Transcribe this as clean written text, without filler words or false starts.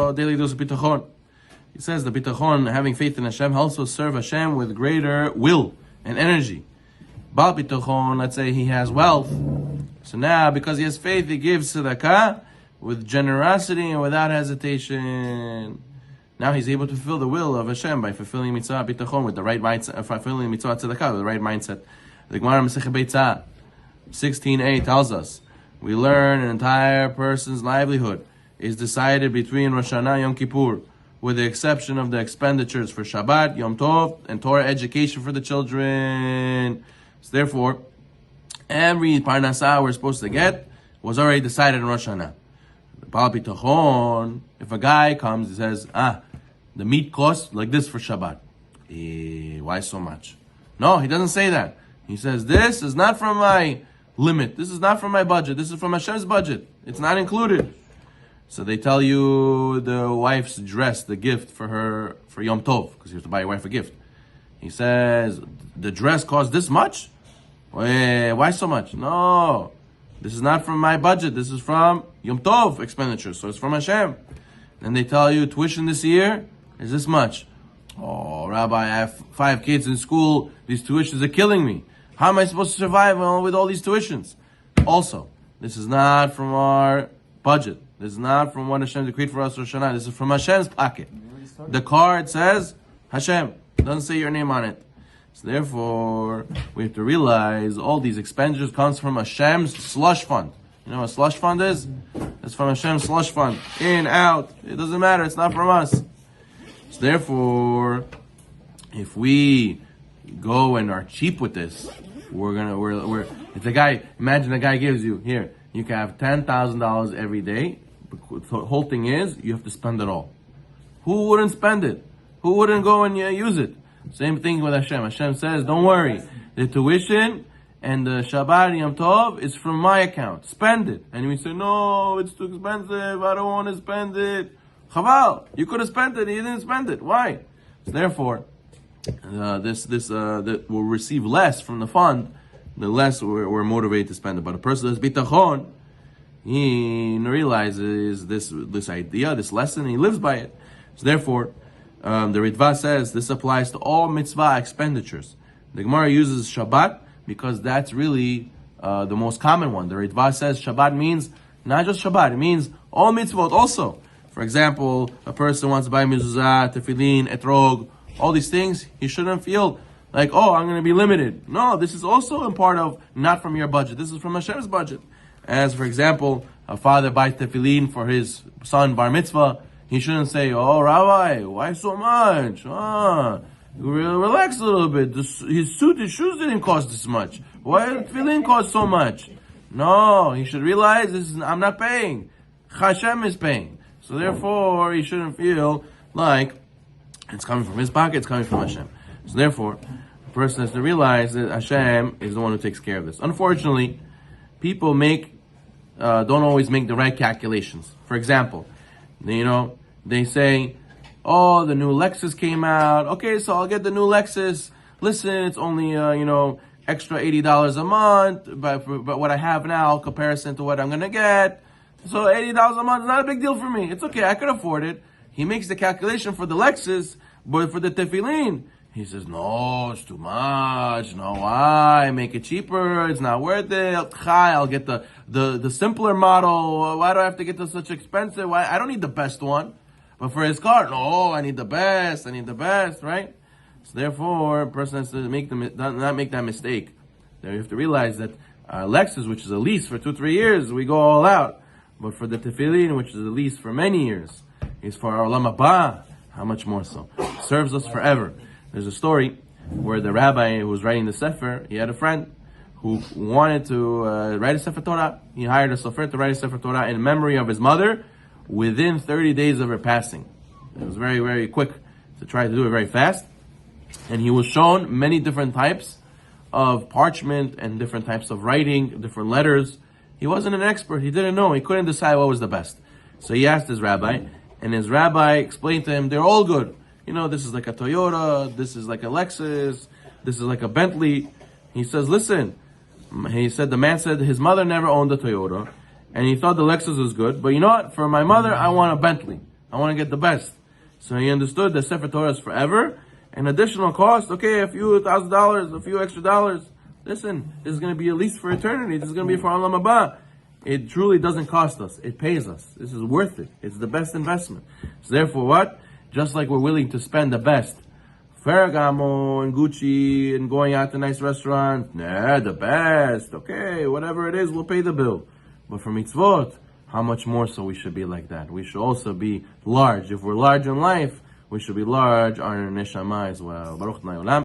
also daily dose of bitachon. He says the bitachon, having faith in Hashem, helps us serve Hashem with greater will and energy. Bal bitachon, let's say he has wealth. So now, because he has faith, he gives tzedakah with generosity and without hesitation. Now he's able to fulfill the will of Hashem by fulfilling mitzvah bitachon with the right mindset, fulfilling mitzvah tzedakah with the right mindset. The Gemara Masechet Beitzah 16a tells us, we learn an entire person's livelihood is decided between Rosh Hashanah and Yom Kippur, with the exception of the expenditures for Shabbat, Yom Tov, and Torah education for the children. So therefore, every parnasah we're supposed to get was already decided in Rosh Hashanah. The Baal Bitachon, if a guy comes and says, the meat costs like this for Shabbat. Why so much? No, he doesn't say that. He says, this is not from my limit. This is not from my budget. This is from Hashem's budget. It's not included. So they tell you the wife's dress, the gift for Yom Tov, because you have to buy your wife a gift. He says, the dress costs this much? Why so much? No, this is not from my budget. This is from Yom Tov expenditures, so it's from Hashem. Then they tell you tuition this year is this much. Oh, Rabbi, I have 5 kids in school. These tuitions are killing me. How am I supposed to survive with all these tuitions? Also, this is not from our budget. This is not from what Hashem decreed for us, Rosh Hashanah. This is from Hashem's pocket. The card says Hashem. It doesn't say your name on it. So therefore, we have to realize all these expenditures comes from Hashem's slush fund. You know what a slush fund is? It's from Hashem's slush fund. In, out. It doesn't matter. It's not from us. So therefore, if we go and are cheap with this, if the guy, imagine the guy gives you, here, you can have $10,000 every day. The whole thing is, you have to spend it all. Who wouldn't spend it? Who wouldn't go and use it? Same thing with Hashem. Hashem says, don't worry. The tuition and the Shabbat Yom Tov is from my account. Spend it. And we say, no, it's too expensive. I don't want to spend it. Chaval, you could have spent it. You didn't spend it. Why? So therefore, that will receive less from the fund, the less we're motivated to spend it. But a person that's bitachon, he realizes this idea, this lesson, and he lives by it. So therefore, the Ritva says this applies to all mitzvah expenditures. The Gemara uses Shabbat because that's really the most common one. The Ritva says Shabbat means not just Shabbat, it means all mitzvot also. For example, a person wants to buy mezuzah, tefillin, etrog, all these things, he shouldn't feel like, oh, I'm going to be limited. No, this is also a part of, not from your budget. This is from Hashem's budget. As, for example, a father buys tefillin for his son bar mitzvah, he shouldn't say, oh, Rabbi, why so much? Relax a little bit. His shoes didn't cost this much. Why did tefillin cost so much? No, he should realize I'm not paying. Hashem is paying. So therefore, he shouldn't feel like it's coming from his pocket, it's coming from Hashem. So therefore, the person has to realize that Hashem is the one who takes care of this. Unfortunately, people don't always make the right calculations. For example, they say, oh, the new Lexus came out. Okay, so I'll get the new Lexus. Listen, it's only, extra $80 a month, but what I have now, comparison to what I'm going to get. So $80 a month is not a big deal for me. It's okay, I could afford it. He makes the calculation for the Lexus, but for the tefillin, he says, no, it's too much. No, why? Make it cheaper. It's not worth it. I'll get the simpler model. Why do I have to get such expensive? Why? I don't need the best one. But for his car, no, I need the best. Right? So therefore, a person has to not make that mistake. Then you have to realize that Lexus, which is a lease for 2-3 years, we go all out. But for the tefillin, which is a lease for many years, is for our olam haba. How much more so? Serves us forever. There's a story where the rabbi who was writing the sefer, he had a friend who wanted to write a sefer Torah. He hired a sofer to write a sefer Torah in memory of his mother within 30 days of her passing. It was very, very quick to try to do it very fast. And he was shown many different types of parchment and different types of writing, different letters. He wasn't an expert. He didn't know. He couldn't decide what was the best. So he asked his rabbi, and his rabbi explained to him, they're all good. This is like a Toyota, this is like a Lexus, this is like a Bentley. He says, listen, the man said his mother never owned a Toyota, and he thought the Lexus was good, but you know what? For my mother, I want a Bentley. I want to get the best. So he understood that Sefer Torah is forever. An additional cost, okay, a few $1,000, a few extra dollars. Listen, this is going to be at least for eternity. This is going to be for Olam Haba. It truly doesn't cost us. It pays us. This is worth it. It's the best investment. So therefore what? Just like we're willing to spend the best. Ferragamo and Gucci and going out to nice restaurants. Nah, the best. Okay, whatever it is, we'll pay the bill. But for mitzvot, how much more so we should be like that? We should also be large. If we're large in life, we should be large on our neshama as well. Baruch Nayolam.